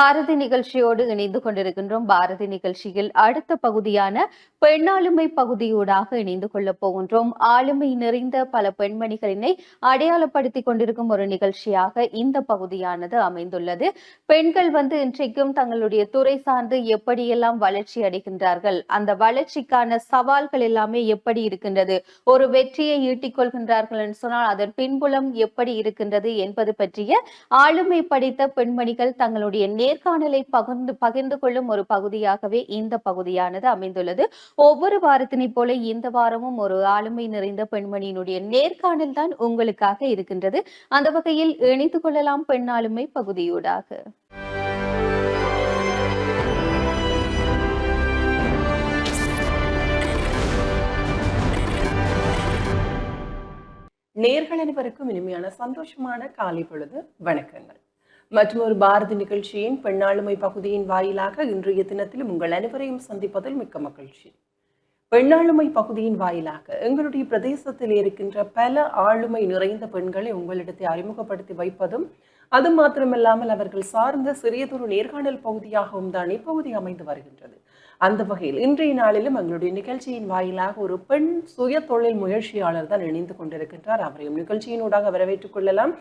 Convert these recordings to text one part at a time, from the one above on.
பாரதி நிகழ்ச்சியோடு இணைந்து கொண்டிருக்கின்றோம். பாரதி நிகழ்ச்சியில் அடுத்த பகுதியான பெண்ணாளுமை பகுதியூடாக இணைந்து கொள்ளப் போகின்றோம். ஆளுமை நிறைந்த பல பெண்மணிகளினை அடையாளப்படுத்திக் கொண்டிருக்கும் ஒரு நிகழ்ச்சியாக இந்த பகுதியானது அமைந்துள்ளது. பெண்கள் இன்றைக்கும் தங்களுடைய துறை சார்ந்து எப்படியெல்லாம் வளர்ச்சி அடைகின்றார்கள், அந்த வளர்ச்சிக்கான சவால்கள் எல்லாமே எப்படி இருக்கின்றது, ஒரு வெற்றியை ஈட்டிக் கொள்கின்றார்கள் என்று சொன்னால் அதன் பின்புலம் எப்படி இருக்கின்றது என்பது பற்றிய ஆளுமை படைத்த பெண்மணிகள் தங்களுடைய நேர்காணலை பகிர்ந்து கொள்ளும் ஒரு பகுதியாகவே இந்த பகுதியானது அமைந்துள்ளது. ஒவ்வொரு வாரத்தினை போல இந்த வாரமும் ஒரு ஆளுமை நிறைந்த பெண்மணியினுடைய நேர்காணல் தான் உங்களுக்காக இருக்கின்றது. அந்த வகையில் இணைந்து கொள்ளலாம் பெண் ஆளுமை பகுதியூடாக. நேர்கள் அனைவருக்கும் இனிமையான சந்தோஷமான காலை பொழுது வணக்கங்கள். மற்றும் ஒரு பாரதி நிகழ்ச்சியின் பெண்ணாளுமை பகுதியின் வாயிலாக இன்றைய தினத்திலும் உங்கள் அனைவரையும் சந்திப்பதில் மிக்க மகிழ்ச்சி. பெண்ணாளுமை பகுதியின் வாயிலாக எங்களுடைய பிரதேசத்தில் இருக்கின்ற பல ஆளுமை நிறைந்த பெண்களை உங்களிடத்தை அறிமுகப்படுத்தி வைப்பதும், அது மாத்திரமில்லாமல் அவர்கள் சார்ந்த சிறியதொரு நேர்காணல் பகுதியாகவும் தான் இப்பகுதி அமைந்து வருகின்றது. அந்த வகையில் இன்றைய நாளிலும் எங்களுடைய நிகழ்ச்சியின் வாயிலாக ஒரு பெண் சுய தொழில் முயற்சியாளர் தான் இணைந்து கொண்டிருக்கின்றார். அவரையும் நிகழ்ச்சியினூடாக வரவேற்றுக் கொள்ளலாம்.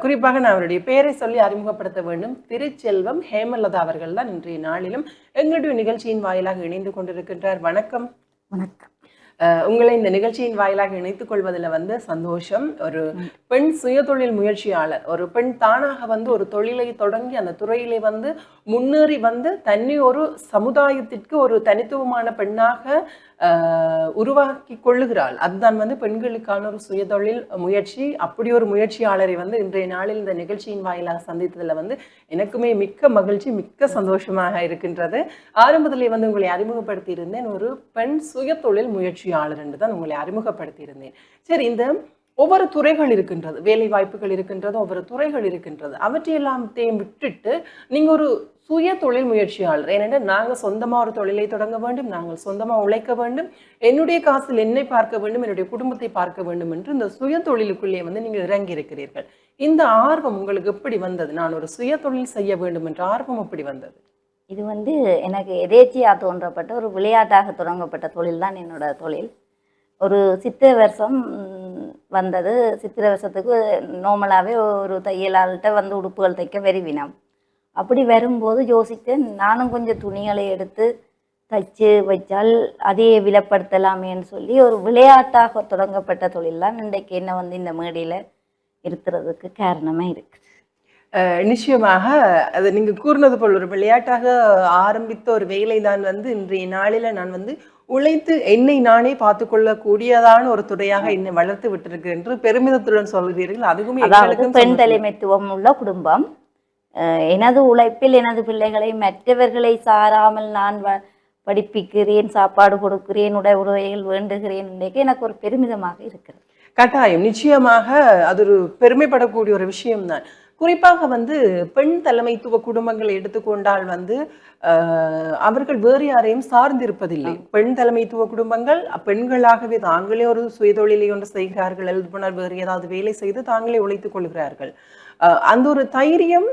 குறிப்பாக நான் அவருடைய பெயரை சொல்லி அறிமுகப்படுத்த வேண்டும். திருச்செல்வம் ஹேமலதா அவர்கள் தான் இன்றைய நாளிலும் எங்களுடைய நிகழ்ச்சியின் வாயிலாக இணைந்து கொண்டிருக்கின்றார். வணக்கம். வணக்கம். உங்களை இந்த நிகழ்ச்சியின் வாயிலாக இணைத்துக் கொள்வதில் சந்தோஷம். ஒரு பெண் சுயதொழில் முயற்சியாளர், ஒரு பெண் தானாக ஒரு தொழிலை தொடங்கி அந்த துறையிலே முன்னேறி தன்னை ஒரு சமுதாயத்திற்கு ஒரு தனித்துவமான பெண்ணாக உருவாக்கி கொள்ளுகிறாள். அதுதான் பெண்களுக்கான ஒரு சுயதொழில் முயற்சி. அப்படி ஒரு முயற்சியாளரை இன்றைய நாளில் இந்த நிகழ்ச்சியின் வாயிலாக சந்தித்ததுல எனக்குமே மிக்க மகிழ்ச்சி, மிக்க சந்தோஷமாக இருக்கின்றது. ஆரம்பத்திலே உங்களை அறிமுகப்படுத்தி இருந்தேன், ஒரு பெண் சுயதொழில் முயற்சியாளர் என்று தான் உங்களை அறிமுகப்படுத்தி இருந்தேன். சரி, இந்த ஒவ்வொரு துறைகள் இருக்கின்றது, வேலை வாய்ப்புகள் இருக்கின்றது, ஒவ்வொரு துறைகள் இருக்கின்றது. அவற்றையெல்லாம் விட்டுட்டு நீங்க ஒரு சுய தொழில் முயற்சியாளர். ஏனென்றால் நாங்கள் சொந்தமாக ஒரு தொழிலை தொடங்க வேண்டும், நாங்கள் சொந்தமாக உழைக்க வேண்டும், என்னுடைய காசில் என்னை பார்க்க வேண்டும், என்னுடைய குடும்பத்தை பார்க்க வேண்டும் என்று இந்த சுய தொழிலுக்குள்ளே நீங்கள் இறங்கி இருக்கிறீர்கள். இந்த ஆர்வம் உங்களுக்கு எப்படி வந்தது? நான் ஒரு சுய தொழில் செய்ய வேண்டும் என்ற ஆர்வம் எப்படி வந்தது? இது எனக்கு எதேச்சியாக தோன்றப்பட்ட ஒரு விளையாட்டாக தொடங்கப்பட்ட தொழில் தான் என்னோட தொழில். ஒரு சித்திரை வருஷம் வந்தது. சித்திரை வருஷத்துக்கு நார்மலாகவே ஒரு தையலாள்கிட்ட உடுப்புகள் தைக்க வெறிவினம். அப்படி வரும்போது யோசித்தேன், நானும் கொஞ்சம் துணிகளை எடுத்து தைச்சு வைச்சால் அதையே விலைப்படுத்தலாமேன்னு சொல்லி ஒரு விளையாட்டாக தொடங்கப்பட்ட தொழில் தான் இன்றைக்கு என்ன இந்த மேடையில் இருக்கிறதுக்கு காரணமாக இருக்குது. நிச்சயமாக அது நீங்கள் கூறினது போல் ஒரு விளையாட்டாக ஆரம்பித்த ஒரு வேலை தான் இன்றைய நாளில் நான் உழைத்து என்னை நானே பார்த்து கொள்ளக்கூடியதான ஒரு துறையாக என்னை வளர்த்து விட்டிருக்கு என்று பெருமிதத்துடன் சொல்கிறீர்கள். அதுவும் பெண் தலைமைத்துவம் உள்ள குடும்பம். எனது உழைப்பில் எனது பிள்ளைகளை மற்றவர்களை சாராமல் நான் படிப்பிக்கிறேன், சாப்பாடு கொடுக்கிறேன், உடைகள் வேண்டுகிறேன். இன்றைக்கு எனக்கு ஒரு பெருமிதமாக இருக்கிறது. கட்டாயம், நிச்சயமாக அது ஒரு பெருமைப்படக்கூடிய ஒரு விஷயம்தான். குறிப்பாக பெண் தலைமைத்துவ குடும்பங்களை எடுத்துக்கொண்டால் அவர்கள் வேறு யாரையும் சார்ந்திருப்பதில்லை. பெண் தலைமைத்துவ குடும்பங்கள் பெண்களாகவே தாங்களே ஒரு சுயதொழிலை ஒன்று செய்கிறார்கள், அல்லது போனால் வேறு ஏதாவது வேலை செய்து தாங்களே உழைத்துக் கொள்கிறார்கள். அந்த ஒரு தைரியம்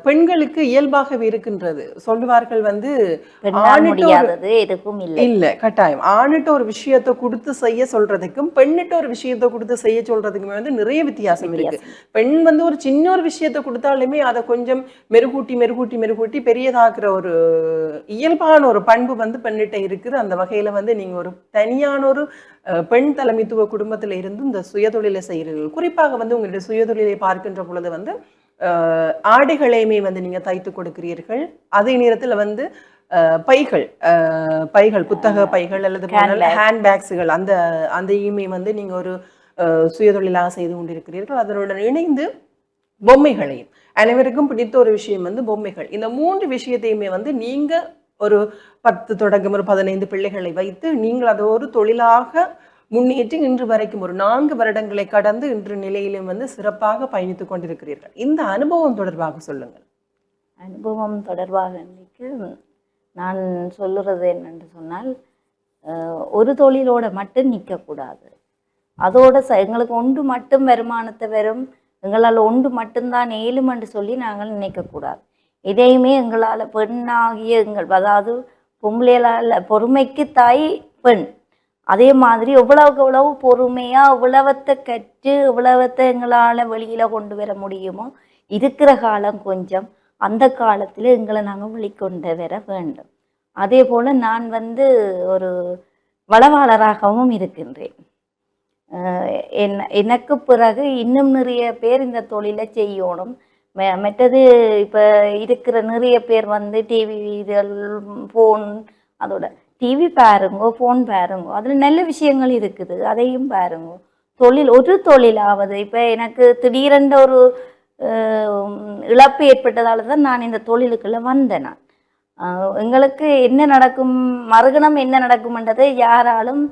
பெண்களுக்கு இயல்பாகவே இருக்கின்றது. சொல்லுவார்கள் இல்ல, கட்டாயம் ஆணிட்ட ஒரு விஷயத்தை கொடுத்து செய்ய சொல்றதுக்கும் பெண்ணிட்ட ஒரு விஷயத்தை கொடுத்து செய்ய சொல்றதுக்குமே நிறைய வித்தியாசம் இருக்கு. பெண் ஒரு சின்ன ஒரு விஷயத்தை கொடுத்தாலுமே அதை கொஞ்சம் மெருகூட்டி மெருகூட்டி மெருகூட்டி பெரியதாக்குற ஒரு இயல்பான ஒரு பண்பு பெண்ணிட்ட இருக்குது. அந்த வகையில நீங்க ஒரு தனியான ஒரு பெண் தலைமைத்துவ குடும்பத்தில இருந்து இந்த சுயதொழிலை செய்கிறீர்கள். குறிப்பாக உங்களுடைய சுயதொழிலை பார்க்கின்ற பொழுது ஆடைகளையுமே நீங்க தைத்து கொடுக்கிறீர்கள். அதே நேரத்தில் பைகள் புத்தக பைகள் அல்லது ஹேண்ட்பேக்ஸுகள் அதையுமே நீங்க ஒரு சுயதொழிலாக செய்து கொண்டிருக்கிறீர்கள். அதனுடன் இணைந்து பொம்மைகளையும், அனைவருக்கும் பிடித்த ஒரு விஷயம் பொம்மைகள். இந்த மூன்று விஷயத்தையுமே நீங்க ஒரு 10 தொடங்கும் ஒரு 15 பிள்ளைகளை வைத்து நீங்கள் அதை ஒரு தொழிலாக முன்னேற்றி இன்று வரைக்கும் ஒரு 4 வருடங்களை கடந்து இன்று நிலையிலும் சிறப்பாக பயணித்துக் கொண்டிருக்கிறீர்கள். இந்த அனுபவம் தொடர்பாக சொல்லுங்கள். அனுபவம் தொடர்பாக நான் சொல்லுறது என்னென்று சொன்னால், ஒரு தொழிலோட மட்டும் நிற்கக்கூடாது. அதோட எங்களுக்கு ஒன்று மட்டும் வருமானத்தை வரும், எங்களால் ஒன்று மட்டும்தான் ஏழும் என்று சொல்லி நாங்கள் நினைக்கக்கூடாது. இதையுமே எங்களால் பெண்ணாகிய அதாவது பொம்பளைகளால் பொறுமைக்கு தாய் பெண். அதே மாதிரி எவ்வளவுக்கு எவ்வளவு பொறுமையாக எவ்வளவத்தை கற்று எவ்வளவத்தை எங்களால் வெளியில் கொண்டு வர முடியுமோ இருக்கிற காலம் கொஞ்சம், அந்த காலத்தில் எங்களை நாங்கள் வெளிக்கொண்டு வர வேண்டும். அதே போல் நான் ஒரு வளவாளராகவும் இருக்கின்றேன். எனக்கு பிறகு இன்னும் நிறைய பேர் இந்த தொழிலை செய்யணும். மற்றது இப்போ இருக்கிற நிறைய பேர் டிவி இதழ் ஃபோன், அதோட டிவி பாருங்கோ, ஃபோன் பாருங்கோ, அதில் நல்ல விஷயங்கள் இருக்குது, அதையும் பாருங்கோ. ஒரு தொழிலாவது இப்போ எனக்கு திடீரென்ற ஒரு இழப்பு ஏற்பட்டதால தான் நான் இந்த தொழிலுக்குள்ளே வந்தேன். எங்களுக்கு என்ன நடக்கும், மறுகணம் என்ன நடக்கும்ன்றதை யாராலும்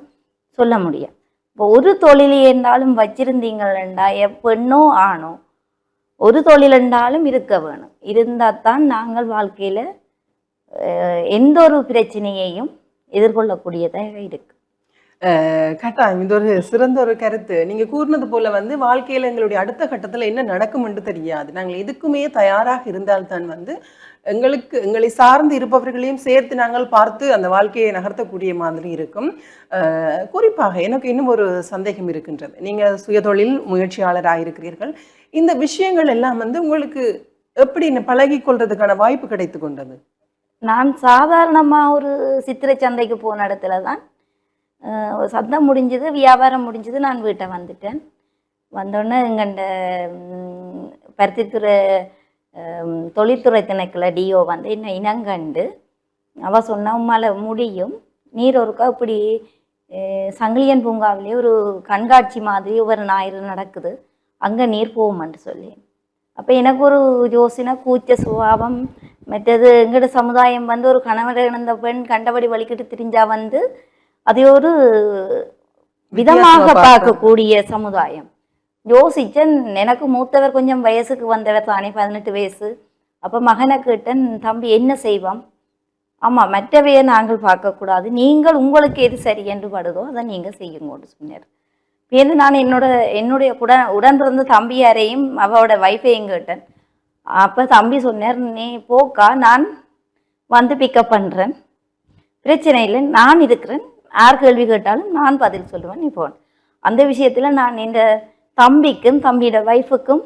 சொல்ல முடியும். இப்போ ஒரு தொழில் என்றாலும் வச்சிருந்தீங்களா, பெண்ணோ ஆணோ, ஒரு தொழில் என்றாலும் இருக்க வேணும். இருந்தால் தான் நாங்கள் வாழ்க்கையில் எந்த ஒரு பிரச்சனையையும் எதிர்கொள்ளக்கூடியதாக இருக்கு. கட்டாயம், இது ஒரு சிறந்த ஒரு கருத்து. நீங்க கூறினது போல வாழ்க்கையில எங்களுடைய அடுத்த கட்டத்துல என்ன நடக்கும் என்று தெரியாது. நாங்கள் எதுக்குமே தயாராக இருந்தால்தான் எங்களை சார்ந்து இருப்பவர்களையும் சேர்த்து நாங்கள் பார்த்து அந்த வாழ்க்கையை நகர்த்தக்கூடிய மாதிரி இருக்கும். குறிப்பாக எனக்கு இன்னும் ஒரு சந்தேகம் இருக்கின்றது. நீங்க சுயதொழில் முயற்சியாளராக இருக்கிறீர்கள். இந்த விஷயங்கள் எல்லாம் உங்களுக்கு எப்படி பழகி கொள்றதுக்கான வாய்ப்பு கிடைத்து கொண்டது? நான் சாதாரணமாக ஒரு சித்திரை சந்தைக்கு போன இடத்துல தான் சந்தை முடிஞ்சது, வியாபாரம் முடிஞ்சது, நான் வீட்டை வந்துட்டேன். வந்தோடனே எங்கண்ட பருத்தித்துறை தொழில்துறை திணைக்கள டிஓ என்ன இனங்கண்டு அவள் சொன்ன உம்மால் முடியும், நீர் ஒருக்கா இப்படி சங்கிலியன் பூங்காவிலே ஒரு கண்காட்சி மாதிரி ஒவ்வொரு ஞாயிறு நடக்குது, அங்கே நீர் போகும்னு சொல்லி. அப்போ எனக்கு ஒரு யோசனை, கூச்ச சுபாவம். மற்றது எங்கட சமுதாயம் ஒரு கணவரை இழந்த பெண் கண்டபடி வலிக்கிட்டு திரிஞ்சா அதை ஒரு விதமாக பார்க்கக்கூடிய சமுதாயம். யோசிச்சேன். எனக்கு மூத்தவர் கொஞ்சம் வயசுக்கு வந்தவர் தானே, 18 வயசு. அப்போ மகனை கேட்டேன், தம்பி என்ன செய்வோம்? ஆமாம், மற்றவையை நாங்கள் பார்க்கக்கூடாது, நீங்கள் உங்களுக்கு எது சரி என்று படுதோ அதை நீங்கள் செய்யுங்கன்னு சொன்னார். பேருந்து நான் என்னுடைய உடன் பிறந்த தம்பியாரையும் அவளோட வைஃபையும் கேட்டேன். அப்போ தம்பி சொன்னார், நீ போக்கா, நான் பிக்கப் பண்ணுறேன், பிரச்சனை இல்லை, நான் இருக்கிறேன், யார் கேள்வி கேட்டாலும் நான் பதில் சொல்லுவேன், நீ போன. அந்த விஷயத்தில் நான் இந்த தம்பிக்கும் தம்பியோட வைஃபுக்கும்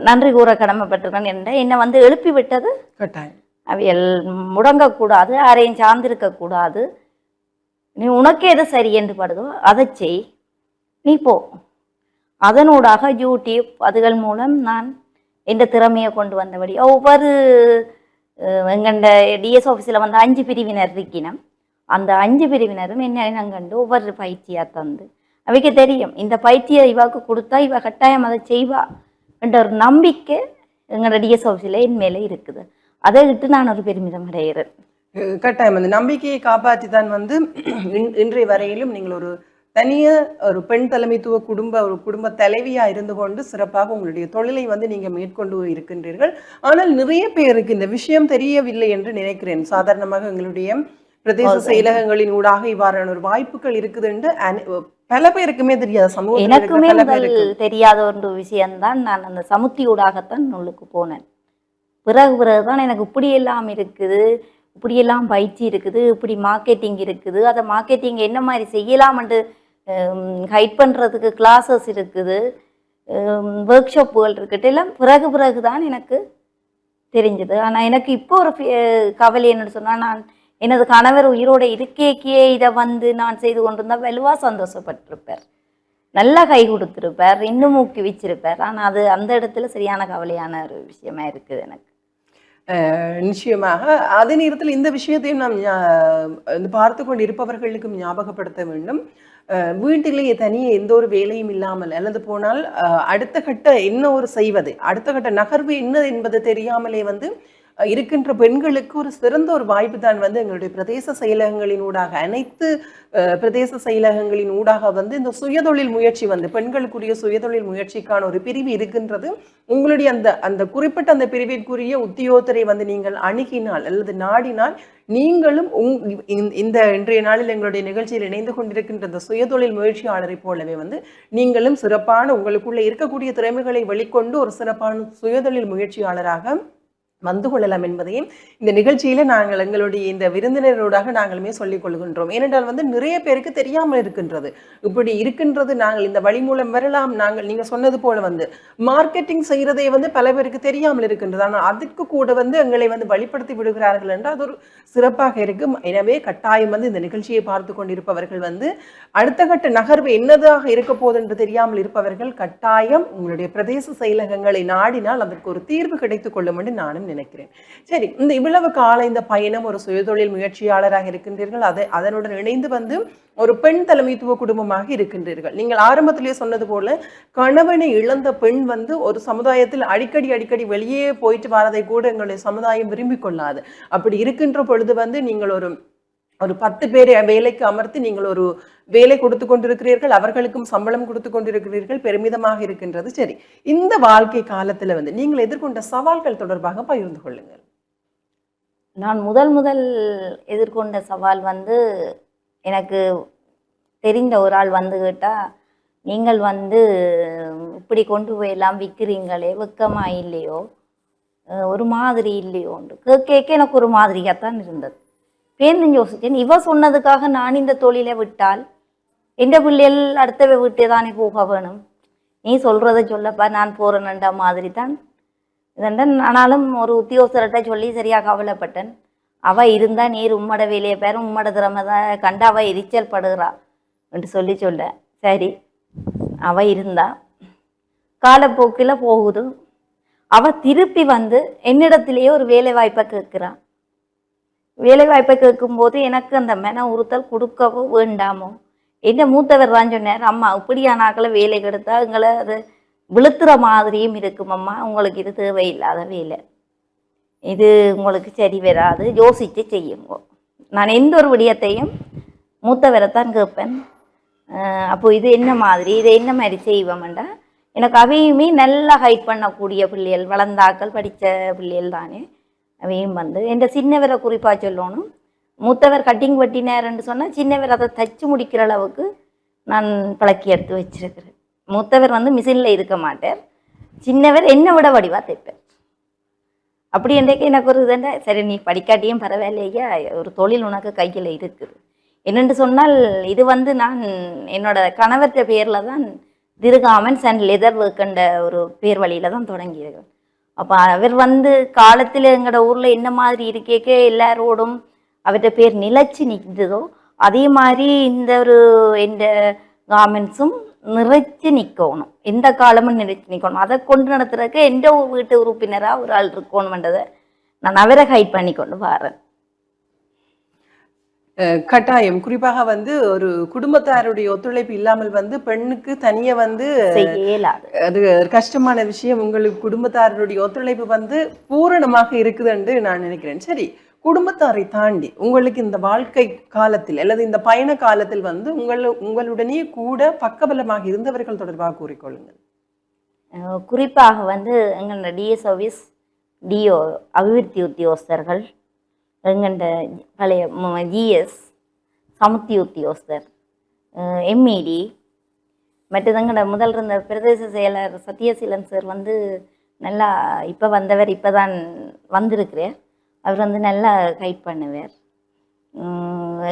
நன்றி கூற கடமைப்பட்டிருக்கேன். என்னை எழுப்பி விட்டது அவையல் முடங்கக்கூடாது, யாரையும் சார்ந்திருக்கக்கூடாது, நீ உனக்கு எது சரி என்று படுதோ அதை செய், நீ போ. அதனூடாக யூடியூப் அதுகள் மூலம் நான் எந்த திறமையை கொண்டு வந்தபடி ஒவ்வொரு எங்கண்ட டிஎஸ் ஆஃபீஸில் 5 பிரிவினர் இருக்கணும். அந்த 5 பிரிவினரும் என்ன கண்டு ஒவ்வொரு பயிற்சியாக தந்து அவைக்கு தெரியும், இந்த பயிற்சியை இவாக்கு கொடுத்தா இவ கட்டாயம் அதை செய்வா என்ற ஒரு நம்பிக்கை எங்களோட டிஎஸ் ஆஃபீஸில் என் மேலே இருக்குது. அதை விட்டு நான் ஒரு பெருமிதம் அடைகிறேன். கட்டாயம் அந்த நம்பிக்கையை காப்பாற்றி தான் இன்றைய வரையிலும் நீங்கள் ஒரு தனிய ஒரு பெண் தலைமைத்துவ குடும்ப தலைவியா இருந்து கொண்டு சிறப்பாக உங்களுடைய தொழிலை நீங்க மேற்கொண்டு இருக்கின்றீர்கள். ஆனால் நிறைய பேருக்கு இந்த விஷயம் தெரியவில்லை என்று நினைக்கிறேன். சாதாரணமாக எங்களுடைய பிரதேச செயலகங்களின் ஊடாக இவ்வாறான ஒரு வாய்ப்புகள் இருக்குது என்று பல பேருக்குமே தெரியாது. சமூகம் எனக்குமே தெரியாத ஒரு விஷயம்தான். நான் அந்த சமுத்தி ஊடாகத்தான் நூலுக்கு போனேன். பிறகுதான் எனக்கு இப்படியெல்லாம் இருக்குது, இப்படியெல்லாம் பயிற்சி இருக்குது, இப்படி மார்க்கெட்டிங் இருக்குது, அதை மார்க்கெட்டிங் என்ன மாதிரி செய்யலாம்னு ஹைட் பண்ணுறதுக்கு கிளாஸஸ் இருக்குது, ஒர்க் ஷாப்புகள் இருக்குது, எல்லாம் பிறகுதான் எனக்கு தெரிஞ்சது. ஆனால் எனக்கு இப்போ ஒரு கவலை என்னன்னு சொன்னால், நான் எனது கணவர் உயிரோட இருக்கேக்கே இதை நான் செய்து கொண்டிருந்தால் வலுவாக சந்தோஷப்பட்டிருப்பார், நல்லா கை கொடுத்துருப்பார், இன்னும் ஊக்குவிச்சிருப்பார். ஆனால் அது அந்த இடத்துல சரியான கவலையான ஒரு விஷயமா இருக்குது எனக்கு. நிச்சயமாக அதே நேரத்தில் இந்த விஷயத்தையும் நாம் பார்த்து கொண்டு இருப்பவர்களுக்கும் ஞாபகப்படுத்த வேண்டும். வீட்டிலேயே தனியே எந்த ஒரு வேலையும் இல்லாமல் அல்லது போனால் அடுத்த கட்ட என்ன ஒரு செய்வது, அடுத்த கட்ட நகர்வு என்ன என்பது தெரியாமலே இருக்கின்ற பெண்களுக்கு ஒரு சிறந்த ஒரு வாய்ப்பு தான் எங்களுடைய பிரதேச செயலகங்களின் ஊடாக, அனைத்து பிரதேச செயலகங்களின் ஊடாக இந்த சுயதொழில் முயற்சி பெண்களுக்குரிய சுயதொழில் முயற்சிக்கான ஒரு பிரிவு இருக்கின்றது. உங்களுடைய அந்த குறிப்பிட்ட அந்த பிரிவிற்குரிய உத்தியோகத்தரை நீங்கள் அணுகினால் அல்லது நாடினால் நீங்களும் இந்த இன்றைய நாளில் எங்களுடைய நிகழ்ச்சியில் இணைந்து கொண்டிருக்கின்ற இந்த சுயதொழில் முயற்சியாளரை போலவே நீங்களும் சிறப்பான உங்களுக்குள்ள இருக்கக்கூடிய திறமைகளை வெளிக்கொண்டு ஒரு சிறப்பான சுயதொழில் முயற்சியாளராக வந்து கொள்ளலாம் என்பதையும் இந்த நிகழ்ச்சியில நாங்கள் எங்களுடைய இந்த விருந்தினரோடாக நாங்களுமே சொல்லிக் கொள்கின்றோம். ஏனென்றால் வந்து நிறைய பேருக்கு தெரியாமல் இருக்கின்றது. இப்படி இருக்கின்றது, நாங்கள் இந்த வழி மூலம் வரலாம். நாங்கள் நீங்க சொன்னது போல வந்து மார்க்கெட்டிங் செய்யறதே வந்து பல பேருக்கு தெரியாமல் இருக்கின்றது. ஆனால் அதுக்கு கூட வந்து எங்களை வந்து வழிப்படுத்தி விடுகிறார்கள் என்றால் அது ஒரு சிறப்பாக இருக்கும். எனவே கட்டாயம் வந்து இந்த நிகழ்ச்சியை பார்த்து கொண்டிருப்பவர்கள் வந்து அடுத்த கட்ட நகர்வு என்னதாக இருக்க போது என்று தெரியாமல் இருப்பவர்கள் கட்டாயம் உங்களுடைய பிரதேச செயலகங்களை நாடினால் அதற்கு ஒரு தீர்வு கிடைத்துக் கொள்ளும் என்று நானும் நினைக்கிறேன். சரி, இந்த இவ்வளவு கால இந்த பயணம் ஒரு சுயதொழில் முயற்சியாளராக இருக்கின்றீர்கள். அதனுடன் இணைந்து வந்து ஒரு பெண் தலைமைத்துவ குடும்பமாக இருக்கின்றீர்கள். நீங்கள் ஆரம்பத்திலேயே சொன்னது போல கணவனை இழந்த பெண் வந்து ஒரு சமுதாயத்தில் அடிக்கடி வெளியே போயிட்டு வரதை கூட எங்களுடைய சமுதாயம் விரும்பிக் கொள்ளாது. அப்படி இருக்கின்ற பொழுது வந்து நீங்கள் ஒரு 10 பேரை வேலைக்கு அமர்த்தி நீங்கள் ஒரு வேலை கொடுத்து கொண்டிருக்கிறீர்கள், அவர்களுக்கும் சம்பளம் கொடுத்து கொண்டிருக்கிறீர்கள், பெருமிதமாக இருக்கின்றது. சரி, இந்த வாழ்க்கை காலத்துல வந்து நீங்கள் எதிர்கொண்ட சவால்கள் தொடர்பாக பகிர்ந்து கொள்ளுங்கள். நான் முதல் எதிர்கொண்ட சவால் வந்து, எனக்கு தெரிந்த ஒரு ஆள் வந்து கேட்டா, நீங்கள் வந்து இப்படி கொண்டு போய் எல்லாம் விற்கிறீங்களே, வெக்கமா இல்லையோ, ஒரு மாதிரி இல்லையோன்று கேட்க எனக்கு ஒரு மாதிரியாத்தான் இருந்தது. பேருந்து யோசிச்சேன், இவ சொன்னதுக்காக நான் இந்த தொழிலை விட்டால் எந்த பிள்ளைகள் அடுத்த வீட்டே தானே போக வேணும், நீ சொல்றதை சொல்லப்பா நான் போறேன்ன்ற மாதிரி தான் இதென்றால். ஆனாலும் ஒரு உத்தியோகஸ்தர்கிட்ட சொல்லி சரியாக கவலைப்பட்டேன். அவ இருந்தா நீர் உம்மட வேலையை பேர உம்மட திறமை தான் கண்டு அவ எரிச்சல் படுகிறா என்று சொல்ல சரி அவ இருந்தா காலப்போக்கில் போகுது. அவ திருப்பி வந்து என்னிடத்திலேயே ஒரு வேலை வாய்ப்பை கேட்குறான். வேலை வாய்ப்பை கேட்கும்போது எனக்கு அந்த மன உறுத்தல் கொடுக்கவோ வேண்டாமோ. என்ன மூத்தவர் தான் சொன்னார், அம்மா இப்படியான ஆக்களை வேலை கெடுத்தா எங்களை அது விழுத்துற மாதிரியும் இருக்கும் அம்மா, உங்களுக்கு இது தேவையில்லாத வேலை, இது உங்களுக்கு சரி வராது, யோசித்து செய்யுங்க. நான் எந்த ஒரு விடயத்தையும் மூத்தவரைத்தான் கேட்பேன். அப்போ இது என்ன மாதிரி, இதை என்ன மாதிரி செய்வோம்டா, எனக்கு அவையுமே நல்லா ஹைட் பண்ணக்கூடிய பிள்ளைகள், வளர்ந்தாக்கள் படித்த பிள்ளைகள் தானே அவையும் வந்து. என் சின்னவரை குறிப்பாக சொல்லணும், மூத்தவர் கட்டிங் வெட்டினார்ன்னு சொன்னால் சின்னவர் அதை தச்சு முடிக்கிற அளவுக்கு நான் பழக்கி எடுத்து வச்சிருக்கிறேன். மூத்தவர் வந்து மிஷினில் இருக்க மாட்டார், சின்னவர் என்னை விட வடிவாக தைப்பார். அப்படி என்றைக்கு எனக்கு ஒரு இதுண்டா, சரி நீ படிக்காட்டியும் பரவாயில்லையா, ஒரு தொழில் உனக்கு கையில் இருக்குது என்னென்று சொன்னால், இது வந்து நான் என்னோட கணவர்கிட்ட பேரில் தான் திருகாமன்ஸ் அண்ட் லெதர் ஒர்க்குன்ற ஒரு பேர் வழியில் தான் தொடங்கியிருக்கேன். அப்போ அவர் வந்து காலத்தில் எங்களோட ஊரில் என்ன மாதிரி இருக்கேக்க எல்லாரோடும் அவர்கிட்ட பேர் நிலைச்சி நிற்குதோ அதே மாதிரி இந்த ஒரு எந்த கார்மெண்ட்ஸும் நிறைச்சி நிற்கணும், எந்த காலமும் நிறைச்சி நிற்கணும். அதை கொண்டு நடத்துறதுக்கு எந்த வீட்டு உறுப்பினராக ஒரு ஆள் இருக்கணும்ன்றதை நான் அவரை ஹைட் பண்ணி கொண்டு வரேன். கட்டாயம், குறிப்பாக வந்து ஒரு குடும்பத்தாருடைய ஒத்துழைப்பு இல்லாமல் வந்து பெண்ணுக்கு தனியா வந்து அது கஷ்டமான விஷயம். உங்களுக்கு குடும்பத்தாருடைய ஒத்துழைப்பு வந்து பூரணமாக இருக்குதுன்னு நான் நினைக்கிறேன். சரி, குடும்பத்தாரை தாண்டி உங்களுக்கு இந்த வாழ்க்கை காலத்தில் அல்லது இந்த பயண காலத்தில் வந்து உங்களுடனே கூட பக்கபலமாக இருந்தவர்கள் தொடர்பாக கூறிக்கொள்ளுங்கள். குறிப்பாக வந்து எங்களோட டிஎஸ் சர்வீஸ், டிஓ அபிவிருத்தி உத்தியோகஸ்தர்கள், எங்கள்ட பழைய ஜிஎஸ் சமுத்தி உத்தியோகஸ்தர், எம்இடி, மற்றது எங்கள்ட முதல் இருந்த பிரதேச செயலர் சத்யசீலன் சார் வந்து நல்லா இப்போ வந்தவர், இப்போ தான் வந்திருக்கிறார். அவர் வந்து நல்லா கைட் பண்ணுவார்.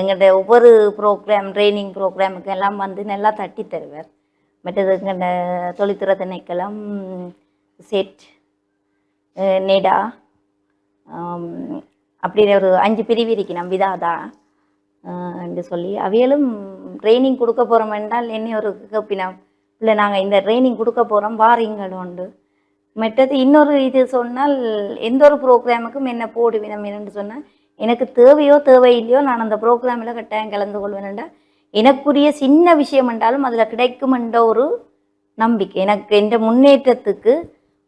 எங்கள்ட ஒவ்வொரு ப்ரோக்ராம் ட்ரைனிங் ப்ரோக்ராமுக்கு எல்லாம் வந்து நல்லா தட்டி தருவார். மற்றது எங்கள்ட தொழில்துறை திணைக்களம், செட், நெடா, அப்படி ஒரு 5 பிரிவு இருக்கணும், விதாதா என்று சொல்லி அவைகளும் ட்ரைனிங் கொடுக்க போகிறோம் என்றால் என்ன ஒரு கேப்பினம், இல்லை நாங்கள் இந்த ட்ரைனிங் கொடுக்க போகிறோம் வாரீங்கள் உண்டு. மற்றது இன்னொரு இது சொன்னால், எந்த ஒரு ப்ரோக்ராமுக்கும் என்ன போடுவினம் என்று சொன்னால், எனக்கு தேவையோ தேவையில்லையோ நான் அந்த ப்ரோக்ராமில் கட்டாயம் கலந்து கொள்வேன்டா, எனக்குரிய சின்ன விஷயம் என்றாலும் அதில் கிடைக்கும் என்ற ஒரு நம்பிக்கை, எனக்கு என்ற முன்னேற்றத்துக்கு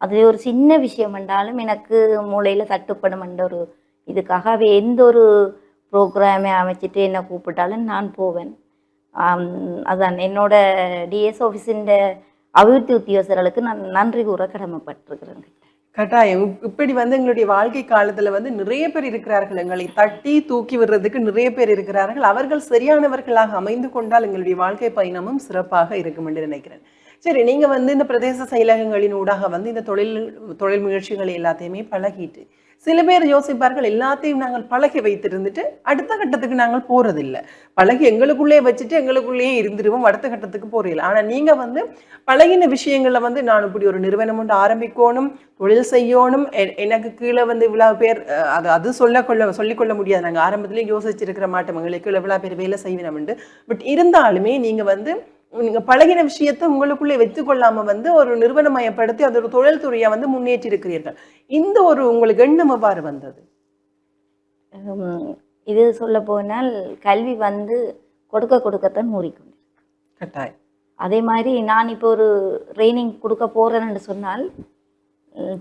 அதில் ஒரு சின்ன விஷயம் என்றாலும் எனக்கு மூளையில் தட்டுப்படும் என்ற ஒரு இதுக்காக எந்த ஒரு ப்ரோக்ராமை அமைச்சிட்டு என்னை கூப்பிட்டாலும் நான் போவேன். அதான் என்னோட டிஎஸ் ஆஃபீஸின் அபிவிருத்தி உத்தியோகஸ்தர்களுக்கு நான் நன்றி கூற கடமைப்பட்டிருக்கிறேன். கட்டாயம், இப்படி வந்து எங்களுடைய வாழ்க்கை காலத்துல வந்து நிறைய பேர் இருக்கிறார்கள், எங்களை தட்டி தூக்கி விடுறதுக்கு நிறைய பேர் இருக்கிறார்கள். அவர்கள் சரியானவர்களாக அமைந்து கொண்டால் எங்களுடைய வாழ்க்கை பயணமும் சிறப்பாக இருக்கும் என்று நினைக்கிறேன். சரி, நீங்க வந்து இந்த பிரதேச செயலகங்களின் ஊடாக வந்து இந்த தொழில் முயற்சிகள் எல்லாத்தையுமே பழகிட்டு, சில பேர் யோசிப்பார்கள் எல்லாத்தையும் நாங்கள் பழகி வைத்திருந்துட்டு அடுத்த கட்டத்துக்கு நாங்கள் போறதில்லை. பழகி எங்களுக்குள்ளே வச்சுட்டு எங்களுக்குள்ளேயே இருந்துருவோம், அடுத்த கட்டத்துக்கு போறதில்லை. ஆனா நீங்க வந்து பழகின விஷயங்கள்ல வந்து நான் இப்படி ஒரு நிறுவனம் ஒன்று ஆரம்பிக்கணும், தொழில் செய்யணும், எனக்கு கீழே வந்து இவ்வளவு பேர் அது சொல்லிக்கொள்ள முடியாது. நாங்க ஆரம்பத்திலேயே யோசிச்சிருக்கிற மாட்டோம் எங்களுக்கு இவ்வளவு பேர் வேலை செய்யணும். பட் இருந்தாலுமே நீங்க வந்து நீங்க பழகின விஷயத்தை உங்களுக்குள்ளே வச்சுக்கொள்ளாம வந்து ஒரு நிறுவனமயப்படுத்தி அது ஒரு தொழில் துறையா வந்து முன்னேற்றி இருக்கிறீர்கள். இந்த ஒரு உங்களுக்கு எண்ணம் எவ்வாறு வந்தது? இது சொல்ல போனால் கல்வி வந்து கொடுக்கத்தான் மூடிக்கொண்டு கட்டாயம். அதே மாதிரி நான் இப்போ ஒரு ட்ரைனிங் கொடுக்க போறேன்னு சொன்னால்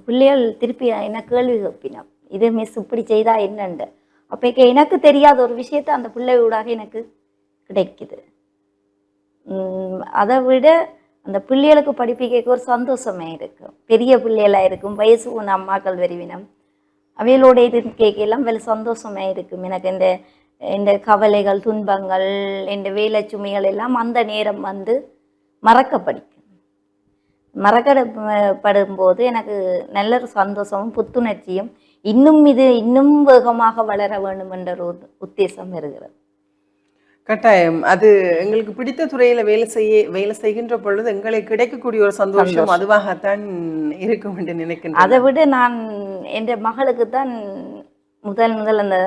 பிள்ளைகள் திருப்பி என்ன கேள்வி கேட்பினா, இது மிஸ் இப்படி செய்தா என்னண்டு. அப்போ எனக்கு தெரியாத ஒரு விஷயத்த அந்த பிள்ளையோடாக எனக்கு கிடைக்குது. அதை விட அந்த பிள்ளைகளுக்கு படிப்பிக்க ஒரு சந்தோஷமே இருக்கும். பெரிய பிள்ளைகளாக இருக்கும், வயசு ஒன்று அம்மாக்கள் வருவினம், அவைகளோட இது கேட்கலாம் வேலை சந்தோஷமே இருக்கும். எனக்கு இந்த கவலைகள், துன்பங்கள், இந்த வேலை சுமைகள் எல்லாம் அந்த நேரம் வந்து மறக்கப்படும் போது எனக்கு நல்ல ஒரு சந்தோஷமும் புத்துணர்ச்சியும் இன்னும் வேகமாக வளர வேண்டும் என்ற ஒரு உத்தேசம் இருக்கிறது. கட்டாயம். அது எங்களுக்கு பிடித்த துறையில வேலை செய்கின்ற பொழுது எங்களுக்கு கிடைக்கக்கூடிய ஒரு சந்தோஷம் அதுவாகத்தான் இருக்கும் என்று நினைக்கின்றேன். அதை விட நான் என் மகளுக்கு தான் முதல் அந்த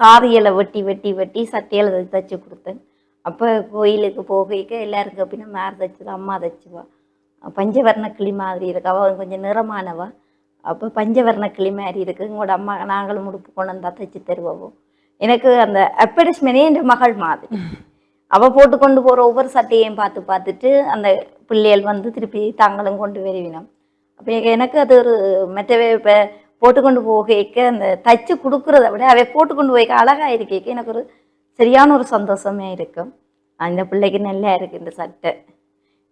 சாரிகளை வெட்டி சட்டையில தைச்சு கொடுத்தேன். அப்போ கோயிலுக்கு போகைக்க எல்லாருக்கும் அப்படின்னா மேர் தைச்சது அம்மா தைச்சுவா, பஞ்சவர்ண கிளி மாதிரி இருக்கு, அவள் கொஞ்சம் நிறமானவா. அப்போ பஞ்சவர்ண கிளி மாதிரி இருக்கு, உங்களோட அம்மா நாங்களும் உடுப்பு கொண்டு வந்தா தைச்சு தருவோம். எனக்கு அந்த அட்வர்டைஸ்மெண்டே என் மகள் மாதிரி. அவள் போட்டு கொண்டு போகிற ஒவ்வொரு சட்டையையும் பார்த்துட்டு அந்த பிள்ளைகள் வந்து திருப்பி தாங்களும் கொண்டு வருவினோம். அப்போ எனக்கு அது ஒரு மற்றவே இப்போ போட்டுக்கொண்டு போகைக்க அந்த தைச்சு கொடுக்குறத விட அவை போட்டுக்கொண்டு போய்க்க அழகாக இருக்க எனக்கு ஒரு சரியான ஒரு சந்தோஷமே இருக்கும். அந்த பிள்ளைக்கு நல்லா இருக்குது இந்த சட்டை,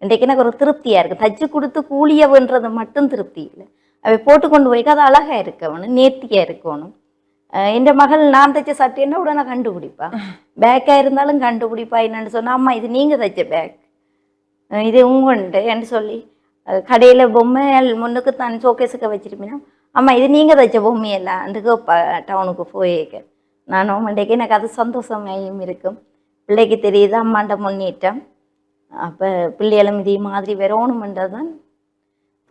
இன்றைக்கு எனக்கு ஒரு திருப்தியாக இருக்குது. தைச்சு கொடுத்து கூலியவுன்றது மட்டும் திருப்தி இல்லை, அவை போட்டுக்கொண்டு போய்க்க அது அழகாக இருக்கணும், நேர்த்தியாக இருக்கணும். என் மகள் நான் தைச்ச சட்டைன்னா உடனே கண்டுபிடிப்பா, பேக்காக இருந்தாலும் கண்டுபிடிப்பா. என்னன்னு சொன்னால் அம்மா இது நீங்கள் தைச்ச பேக், இது உங்கள்கிட்ட என்று சொல்லி கடையில் பொம்மை முன்னுக்கு தான் ஷோகேஸுக்கு வச்சிருப்பீங்கன்னா அம்மா இது நீங்கள் தைச்ச பொம்மையெல்லாம் அதுக்கு டவுனுக்கு போயிருக்க நானும் இன்றைக்கு எனக்கு அது சந்தோஷமாயும் இருக்கும். பிள்ளைக்கு தெரியுது அம்மாண்ட முன்னேற்றம். அப்போ பிள்ளைகளும் இதே மாதிரி வரணுமென்றது தான்.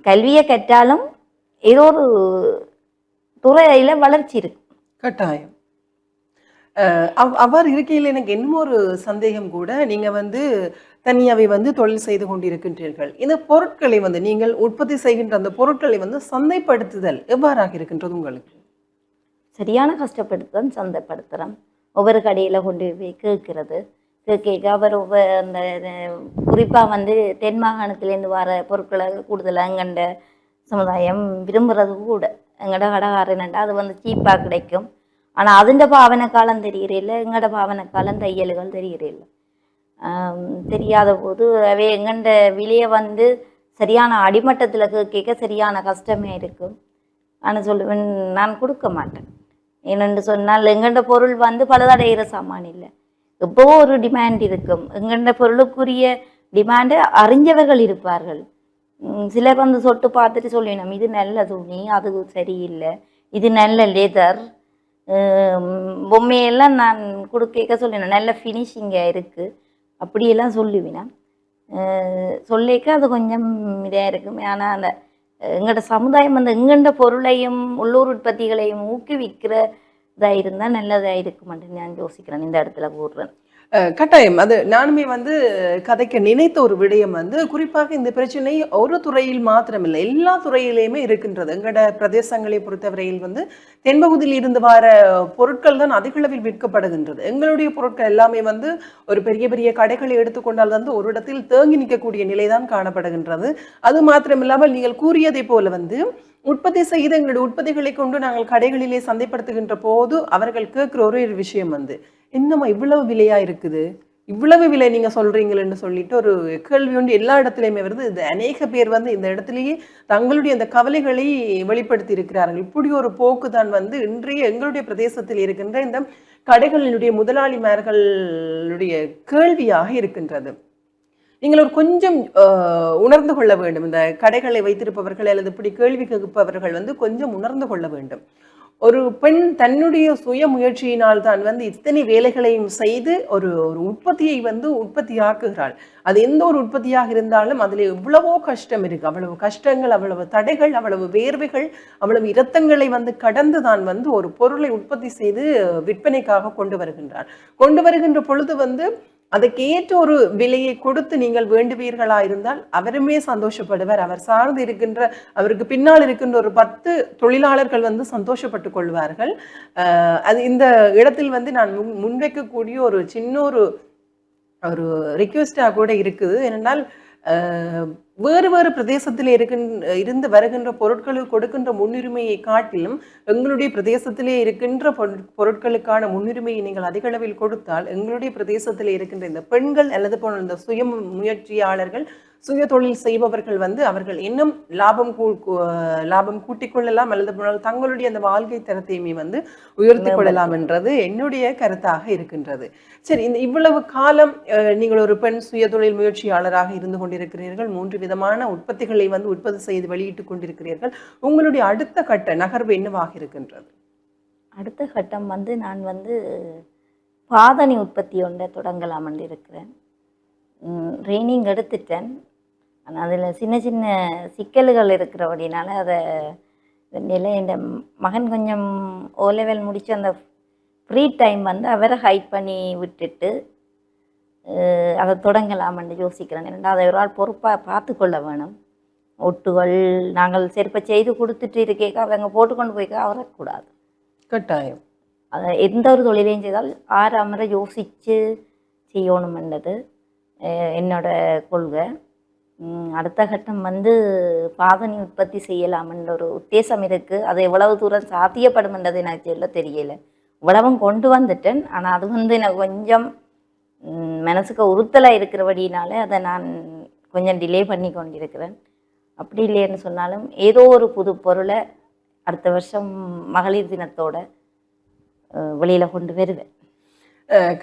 கல்வியை கற்றாலும் ஏதோ ஒரு துறையில வளர்ச்சி இருக்கு. கட்டாயம். அவ்வாறு இருக்கையில் எனக்கு இன்னும் ஒரு சந்தேகம் கூட, நீங்க வந்து தனியாவே வந்து தொழில் செய்து கொண்டிருக்கின்றீர்கள். இந்த பொருட்களை வந்து நீங்கள் உற்பத்தி செய்கின்ற அந்த பொருட்களை வந்து சந்தைப்படுத்துதல் எவ்வாறாக இருக்கின்றது உங்களுக்கு? சரியான கஷ்டப்படுத்தி தான் சந்தைப்படுத்துகிறோம். ஒவ்வொரு கடையில் கொண்டு போய் கேட்க அவர் அந்த குறிப்பாக வந்து தென் மாகாணத்துலேருந்து வர பொருட்களை கூடுதலாக எங்கண்ட சமுதாயம் விரும்புகிறது கூட. எங்கட கடைக்காரன்டா அது வந்து சீப்பாக கிடைக்கும். ஆனால் அதுண்ட பாவனை காலம் தெரிகிறதில்ல, எங்கட பாவனை காலம் தையல்கள் தெரிகிறதில்ல. தெரியாத போது அவை எங்கண்ட விலையை வந்து சரியான அடிமட்டத்தில் கேட்க சரியான கஷ்டமே இருக்கும். ஆனால் சொல்லுவேன் நான் கொடுக்க மாட்டேன். என்னென்று சொன்னால் எங்கண்ட பொருள் வந்து பலதடைகிற சாமான் இல்லை, எப்போவோ ஒரு டிமாண்ட் இருக்கும். எங்கண்ட பொருளுக்குரிய டிமாண்டு அறிஞ்சவர்கள் இருப்பார்கள். சிலர் வந்து சொட்டு பார்த்துட்டு சொல்லிடணும் இது நல்ல துணி, அது சரியில்லை, இது நல்ல லெதர். பொம்மையெல்லாம் நான் கொடுக்க சொல்லினேன் நல்ல ஃபினிஷிங்காக இருக்குது அப்படியெல்லாம் சொல்லுவினா. சொல்லிக்க அது கொஞ்சம் இதாக இருக்கும். ஆனால் அந்த எங்களோட சமுதாயம் வந்து எங்கண்ட பொருளையும் உள்ளூர் உற்பத்திகளையும் ஊக்குவிக்கிறதா இருந்தால் நல்லதாக இருக்குமென்று நான் யோசிக்கிறேன். இந்த இடத்துல போடுறேன். கட்டாயம். அது நானுமே வந்து கதைக்க நினைத்த ஒரு விடயம் வந்து குறிப்பாக இந்த பிரச்சனை ஒரு துறையில் மாத்திரமில்லை, எல்லா துறையிலையுமே இருக்கின்றது. எங்களோட பிரதேசங்களை பொறுத்தவரையில் வந்து தென்பகுதியில் இருந்து வர பொருட்கள் தான் அதிக அளவில் விற்கப்படுகின்றது. எங்களுடைய பொருட்கள் எல்லாமே வந்து ஒரு பெரிய பெரிய கடைகளை எடுத்துக்கொண்டால் வந்து ஒரு இடத்தில் தேங்கி நிற்கக்கூடிய நிலைதான் காணப்படுகின்றது. அது மாத்திரமில்லாமல் நீங்கள் கூறியதை போல வந்து உற்பத்தி செய்த எங்களுடைய உற்பத்திகளை கொண்டு நாங்கள் கடைகளிலே சந்தைப்படுத்துகின்ற போது அவர்கள் கேட்கிற ஒரு விஷயம் வந்து என்னம்மா இவ்வளவு விலையா இருக்குது, இவ்வளவு விலை நீங்க சொல்றீங்களன்னு சொல்லிட்டு ஒரு கேள்வி ஒன்று எல்லா இடத்துலையுமே வருது. இது அநேக பேர் வந்து இந்த இடத்துலயே தங்களுடைய அந்த கவலைகளை வெளிப்படுத்தி இருக்கிறார்கள். இப்படி ஒரு போக்கு தான் வந்து இன்றைய எங்களுடைய பிரதேசத்தில் இருக்கின்ற இந்த கடைகளினுடைய முதலாளிமார்களுடைய கேள்வியாக இருக்கின்றது. நீங்கள் ஒரு கொஞ்சம் உணர்ந்து கொள்ள வேண்டும். இந்த கடைகளை வைத்திருப்பவர்கள் அல்லது இப்படி கேள்வி கேட்பவர்கள் வந்து கொஞ்சம் உணர்ந்து கொள்ள வேண்டும். ஒரு பெண் தன்னுடைய சுய முயற்சியினால் தான் வந்து இத்தனை வேலைகளையும் செய்து ஒரு ஒரு உற்பத்தியை வந்து உற்பத்தியாக்குகிறாள். அது எந்த ஒரு உற்பத்தியாக இருந்தாலும் அதில் எவ்வளவோ கஷ்டம் இருக்கு. அவ்வளவு கஷ்டங்கள், அவ்வளவு தடைகள், அவ்வளவு வேர்வைகள், அவ்வளவு இரத்தங்களை வந்து கடந்து தான் வந்து ஒரு பொருளை உற்பத்தி செய்து விற்பனைக்காக கொண்டு வருகின்றார். கொண்டு வருகின்ற பொழுது வந்து அதுக்கு ஏற்ற ஒரு விலையை கொடுத்து நீங்கள் வேண்டுவீர்களா இருந்தால் அவருமே சந்தோஷப்படுவார். அவர் சார்ந்து இருக்கின்ற, அவருக்கு பின்னால் இருக்கின்ற ஒரு 10 தொழிலாளர்கள் வந்து சந்தோஷப்பட்டு கொள்வார்கள். அது இந்த இடத்தில் வந்து நான் முன்வைக்கக்கூடிய ஒரு சின்ன ஒரு ரிக்வெஸ்டாக கூட இருக்குது. ஏனென்றால் வேறு வேறு பிரதேசத்தில் இருந்து வருகின்ற பொருட்களுக்கு கொடுக்கின்ற முன்னுரிமையை காட்டிலும் எங்களுடைய பிரதேசத்திலே இருக்கின்ற பொருட்களுக்கான முன்னுரிமையை நீங்கள் அதிக அளவில் கொடுத்தால் எங்களுடைய பிரதேசத்திலே இருக்கின்ற இந்த பெண்கள் அல்லது போன்ற இந்த சுய முயற்சியாளர்கள், சுய தொழில் செய்பவர்கள் வந்து அவர்கள் இன்னும் லாபம் கூட்டிக் கொள்ளலாம் அல்லது போனால் தங்களுடைய அந்த வாழ்க்கை தரத்தையுமே வந்து உயர்த்தி கொள்ளலாம் என்றது என்னுடைய கருத்தாக இருக்கின்றது. சரி, இந்த இவ்வளவு காலம் நீங்கள் ஒரு பெண் சுய தொழில் முயற்சியாளராக இருந்து கொண்டிருக்கிறீர்கள். 3 விதமான உற்பத்திகளை வந்து உற்பத்தி செய்து வெளியிட்டுக் கொண்டிருக்கிறீர்கள். உங்களுடைய அடுத்த கட்ட நகர்வு என்னவாக இருக்கின்றது? அடுத்த கட்டம் வந்து நான் வந்து பாதணி உற்பத்தி ஒன்றை தொடங்கலாம் என்று இருக்கிறேன். ட்ரைனிங் எடுத்துட்டேன். ஆனால் அதில் சின்ன சின்ன சிக்கல்கள் இருக்கிறபடினால அதை நிலை என் மகன் கொஞ்சம் ஓ லெவல் முடித்து அந்த ஃப்ரீ டைம் வந்து அவரை ஹைட் பண்ணி விட்டுட்டு அதை தொடங்கலாம்னு யோசிக்கிறேன். ஏன்னா அதை ஒரு ஆள் பொறுப்பாக பார்த்து கொள்ள வேணும். ஒட்டுகள் நாங்கள் செருப்பை செய்து கொடுத்துட்டு இருக்கேக்கா அவங்க போட்டுக்கொண்டு போய்க்க வரக்கூடாது. கட்டாயம். அதை எந்த ஒரு தொழிலையும் செய்தால் ஆறாமரை யோசித்து செய்யணுமென்றது என்னோட கொள்கை. அடுத்த கட்டம் வந்து பாதணி உற்பத்தி செய்யலாம்ன்ற ஒரு உத்தேசம் இருக்குது. அது எவ்வளவு தூரம் சாத்தியப்படும்ன்றது எனக்கு சொல்ல தெரியலை. இவ்வளவும் கொண்டு வந்துட்டேன். ஆனால் அது வந்து எனக்கு கொஞ்சம் மனசுக்கு உறுத்தலாக இருக்கிறபடினால அதை நான் கொஞ்சம் டிலே பண்ணி கொண்டிருக்கிறேன். அப்படி இல்லைன்னு சொன்னாலும் ஏதோ ஒரு புது பொருளை அடுத்த வருஷம் மகளிர் தினத்தோட வெளியில் கொண்டு வருவேன்.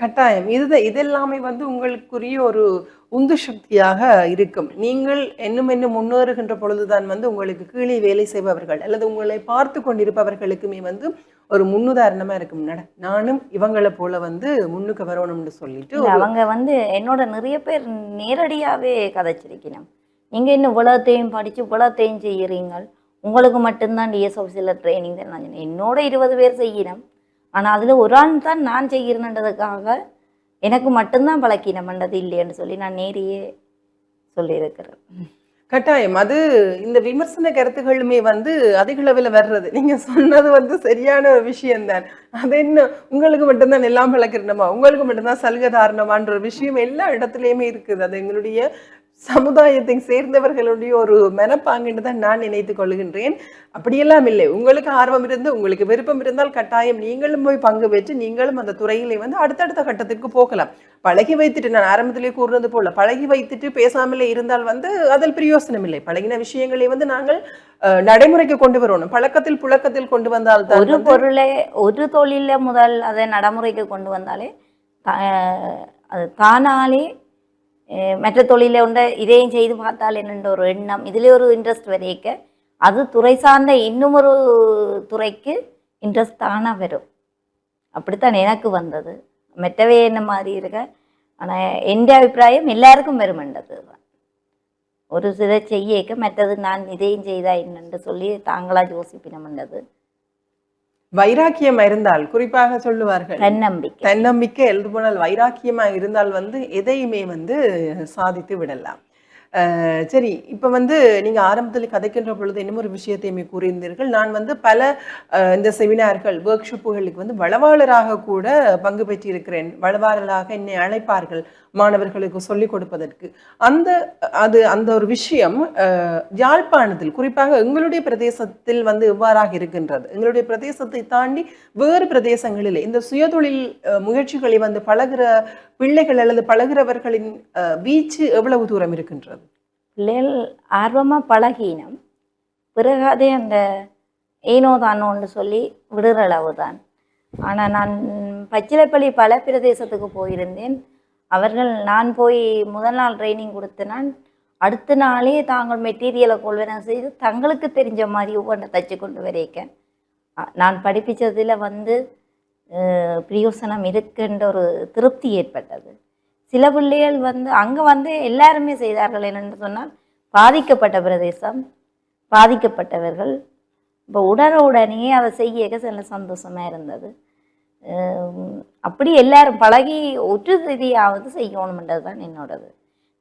கட்டாயம். இதெல்லாமே வந்து உங்களுக்குரிய ஒரு உந்து சக்தியாக இருக்கும். நீங்கள் இன்னும் முன்னேறுகின்ற பொழுதுதான் வந்து உங்களுக்கு கீழே வேலை செய்பவர்கள் அல்லது உங்களை பார்த்து கொண்டிருப்பவர்களுக்குமே வந்து ஒரு முன்னுதாரணமா இருக்கும். நானும் இவங்களை போல வந்து முன்னுக்கு வரணும்னு சொல்லிட்டு அவங்க வந்து என்னோட நிறைய பேர் நேரடியாகவே கதைச்சிருக்கணும். நீங்கள் இன்னும் இவ்வளோத்தையும் படித்து இவ்வளோத்தையும் செய்கிறீங்கள், உங்களுக்கு மட்டும்தான் டிஎஸ் ஆஃபீஸில் ட்ரைனிங் தான். நான் என்னோட 20 பேர் செய்யணும். ஆனால் அதில் ஒரு ஆள் தான் நான் செய்கிறேன்றதுக்காக எனக்கு மட்டும்தான் பழக்கினம்ன்றது இல்லைன்னு சொல்லி நான் நேரையே சொல்லியிருக்கிறேன். கட்டாயம். அது இந்த விமர்சன கருத்துகளுமே வந்து அதிக அளவில் வர்றது. நீங்க சொன்னது வந்து சரியான ஒரு விஷயம்தான். அது என்ன உங்களுக்கு மட்டும்தான் எல்லாம் பழக்கிறணுமா, உங்களுக்கு மட்டும்தான் சலுகை தாரணமான்ற ஒரு விஷயம் எல்லா இடத்துலையுமே இருக்குது. அது எங்களுடைய சமுதாயத்தை சேர்ந்தவர்களுடைய ஒரு மனப்பாங்குன்னு தான் நான் நினைத்துக் கொள்கின்றேன். அப்படியெல்லாம் இல்லை. உங்களுக்கு ஆர்வம் இருந்து உங்களுக்கு விருப்பம் இருந்தால் கட்டாயம் நீங்களும் போய் பங்கு பெற்று நீங்களும் அந்த துறையிலே வந்து அடுத்தடுத்த கட்டத்திற்கு போகலாம். பழகி வைத்துட்டு, நான் ஆரம்பத்திலே கூறுறது போல, பழகி வைத்துட்டு பேசாமலே இருந்தால் வந்து அதில் பிரயோசனம் இல்லை. பழகின விஷயங்களை வந்து நாங்கள் நடைமுறைக்கு கொண்டு வரணும். பழக்கத்தில் புழக்கத்தில் கொண்டு வந்தால் தான் ஒரு பொருளை ஒரு தொழில முதல் அதை நடைமுறைக்கு கொண்டு வந்தாலே அது தானாலே மற்ற தொழிலை உண்ட இதையும் செய்து பார்த்தால் என்னென்ற ஒரு எண்ணம், இதிலே ஒரு இன்ட்ரெஸ்ட் வரைக்க அது துறை சார்ந்த இன்னும் ஒரு துறைக்கு இன்ட்ரெஸ்ட் தானாக வரும். அப்படித்தான் எனக்கு வந்தது. மெட்டவே என்ன மாதிரி இருக்க. ஆனால் என் அபிப்பிராயம் எல்லாருக்கும் வருமென்றது தான். ஒரு சில செய்யக்க மற்றது நான் இதையும் செய்தா என்னென்று சொல்லி தாங்களாக யோசிப்பினம்ன்றது. வைராக்கியம் இருந்தால், குறிப்பாக சொல்லுவார்கள் தன்னம்பிக்கை எழுது போனால் வைராக்கியமா இருந்தால் வந்து எதையுமே வந்து சாதித்து விடலாம். சரி, இப்ப வந்து நீங்க ஆரம்பத்தில் கதைக்கின்ற பொழுது இன்னும் ஒரு விஷயத்தையுமே கூறியிருந்தீர்கள். நான் வந்து பல இந்த செமினார்கள், ஒர்க் ஷாப்புகளுக்கு வந்து வளவாளராக கூட பங்கு பெற்றிருக்கிறேன். வளவாளராக என்னை அழைப்பார்கள் மாணவர்களுக்கு சொல்லிக் கொடுப்பதற்கு. அந்த ஒரு விஷயம் யாழ்ப்பாணத்தில், குறிப்பாக எங்களுடைய பிரதேசத்தில் வந்து எவ்வாறாக இருக்கின்றது, எங்களுடைய பிரதேசத்தை தாண்டி வேறு பிரதேசங்களிலே இந்த சுயதொழில் முயற்சிகளை வந்து பழகிற பிள்ளைகள் அல்லது பழகிறவர்களின் வீச்சு எவ்வளவு தூரம் இருக்கின்றது? பிள்ளைகள் ஆர்வமாக பழகினம், பிறகு அதே அந்த ஏனோ தானோன்னு சொல்லி விடுற அளவு தான். ஆனால் நான் பச்சிலைப்பள்ளி பல பிரதேசத்துக்கு போயிருந்தேன். அவர்கள் நான் போய் முதல் நாள் ட்ரைனிங் கொடுத்தேன். அடுத்த நாளே தாங்கள் மெட்டீரியலை கொள்வன செய்து தங்களுக்கு தெரிஞ்ச மாதிரி ஒவ்வொன்றை தச்சு கொண்டு வரைக்கேன். நான் படிப்பிச்சதில் வந்து பிரயோசனம் இருக்குன்ற ஒரு திருப்தி ஏற்பட்டது. சில பிள்ளைகள் வந்து அங்கே வந்து எல்லாருமே செய்தார்கள். என்னென்னு சொன்னால் பாதிக்கப்பட்ட பிரதேசம், பாதிக்கப்பட்டவர்கள் இப்போ உடனே அதை செய்ய சில சந்தோஷமாக இருந்தது. அப்படி எல்லாரும் பழகி ஒரு ரீதியாவது செய்யணும்ன்றது தான் என்னோடது.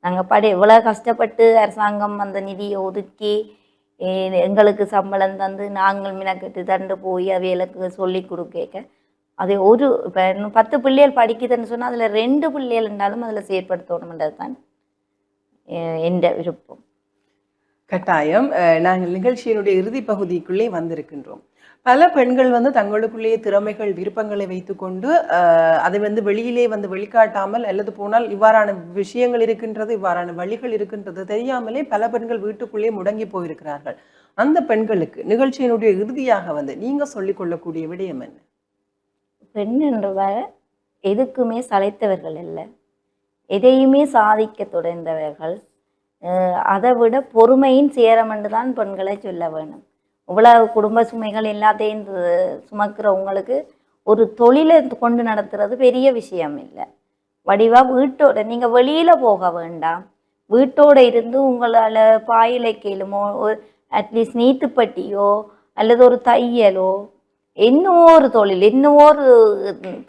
நாங்கள் இவ்வளோ கஷ்டப்பட்டு அரசாங்கம் அந்த நிதியை ஒதுக்கி எங்களுக்கு சம்பளம் தந்து நாங்கள் மினக்கெட்டு தண்டு போய் அவைகளுக்கு சொல்லி கொடுக்க அது இப்போ 10 பிள்ளைகள் படிக்குதுன்னு சொன்னால் அதில் 2 பிள்ளைகள் இருந்தாலும் அதில் செயற்படுத்தணும்ன்றது தான் என்ற விருப்பம். கட்டாயம். நாங்கள் நிகழ்ச்சியினுடைய இறுதி பகுதிக்குள்ளே வந்திருக்கின்றோம். பல பெண்கள் வந்து தங்களுக்குள்ளேயே திறமைகள் விருப்பங்களை வைத்துக்கொண்டு அதை வந்து வெளியிலே வந்து வெளிக்காட்டாமல் அல்லது போனால் இவ்வாறான விஷயங்கள் இருக்கின்றது, இவ்வாறான வழிகள் இருக்கின்றது தெரியாமலே பல பெண்கள் வீட்டுக்குள்ளே முடங்கி போயிருக்கிறார்கள். அந்த பெண்களுக்கு நிகழ்ச்சியினுடைய இறுதியாக வந்து நீங்க சொல்லிக் கொள்ளக்கூடிய விடயம் என்ன? பெண் என்றவர் எதுக்குமே சளைத்தவர்கள் இல்லை, எதையுமே சாதிக்க தொடர்ந்தவர்கள். அதை விட பொறுமையின் சேரம் என்று தான் பெண்களை சொல்ல வேணும். இவ்வளவு குடும்ப சுமைகள் எல்லாத்தையும் சுமக்கிறவங்களுக்கு ஒரு தொழிலை கொண்டு நடத்துறது பெரிய விஷயம் இல்லை. வடிவா வீட்டோட நீங்கள் வெளியில் போக வேண்டாம், வீட்டோடு இருந்து உங்களால் பாயிலை கேளுமோ, அட்லீஸ்ட் நீத்துப்பட்டியோ அல்லது ஒரு தையலோ இன்னும் ஒரு தொழில் இன்னும் ஒரு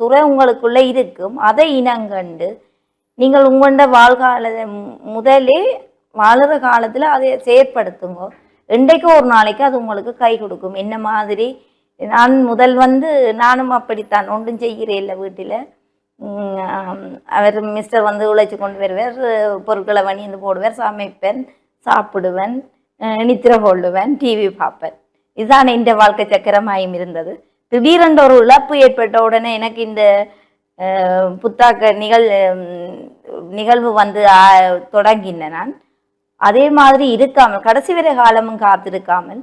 துறை உங்களுக்குள்ளே இருக்கும். அதை இனங்கண்டு நீங்கள் உங்களோட வாழ்கால முதலே வாழுற காலத்தில் அதை செயற்படுத்துங்க. இன்றைக்கு ஒரு நாளைக்கு அது உங்களுக்கு கை கொடுக்கும். என்ன மாதிரி நான் முதல் வந்து நானும் அப்படித்தான் ஒன்றும் செய்கிறேன் இல்லை. வீட்டில் அவர் மிஸ்டர் வந்து உழைச்சி கொண்டு வருவார், பொருட்களை வணிந்து போடுவார், சமைப்பேன், சாப்பிடுவேன், நித்திரை கொள்ளுவேன், டிவி பார்ப்பேன். இதுதான் இந்த வாழ்க்கை சக்கரமாயும் இருந்தது. திடீரென்ற ஒரு இழப்பு ஏற்பட்ட உடனே எனக்கு இந்த புத்தாக்க நிகழ்வு வந்து தொடங்கின. நான் அதே மாதிரி இருக்காமல் கடைசி வரை காலமும் காத்திருக்காமல்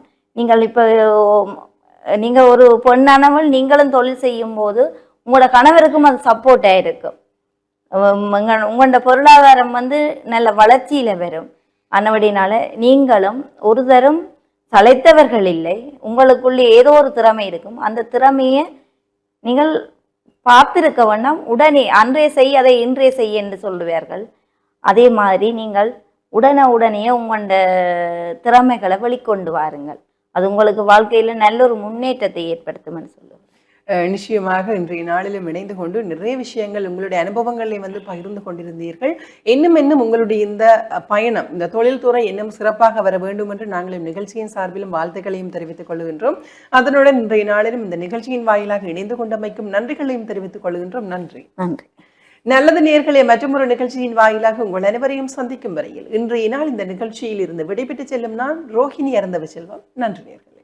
நீங்கள் ஒரு பொண்ணானவள் நீங்களும் தொழில் செய்யும் போது உங்களோட கணவருக்கும் அது சப்போர்ட்டாக இருக்கும். உங்களோட பொருளாதாரம் வந்து நல்ல வளர்ச்சியில் வரும். அன்னபடினால நீங்களும் ஒரு தரம் சளைத்தவர்கள் இல்லை. உங்களுக்குள்ளே ஏதோ ஒரு திறமை இருக்கும். அந்த திறமையை நீங்கள் பார்த்திருக்க வேண்டாம், உடனே அன்றே செய் அதை இன்றே செய் என்று சொல்லுவார்கள். அதே மாதிரி நீங்கள் உடனே உங்களோட திறமைகளை வெளிக்கொண்டு வாருங்கள். அது உங்களுக்கு வாழ்க்கையில் நல்ல ஒரு முன்னேற்றத்தை ஏற்படுத்தும்னு சொல்லுவேன். நிச்சயமாக இன்றைய நாளிலும் இணைந்து கொண்டு நிறைய விஷயங்கள் உங்களுடைய அனுபவங்களை வந்து பகிர்ந்து கொண்டிருந்தீர்கள். இன்னும் உங்களுடைய இந்த பயணம், இந்த தொழில்துறை இன்னும் சிறப்பாக வர வேண்டும் என்று நாங்கள் நிகழ்ச்சியின் சார்பிலும் வாழ்த்துக்களையும் தெரிவித்துக் கொள்கின்றோம். அதனுடன் இன்றைய நாளிலும் இந்த நிகழ்ச்சியின் வாயிலாக இணைந்து கொண்டமைக்கும் நன்றிகளையும் தெரிவித்துக் கொள்கின்றோம். நன்றி. நன்றி. நல்லது நேயர்களே, மற்றொரு நிகழ்ச்சியின் வாயிலாக உங்கள் அனைவரையும் சந்திக்கும் வரையில் இன்றைய நாள் இந்த நிகழ்ச்சியில் இருந்து விடைபெற்று செல்லும் நான் ரோஹிணி அருந்தவ செல்வம். நன்றி நேயர்களே.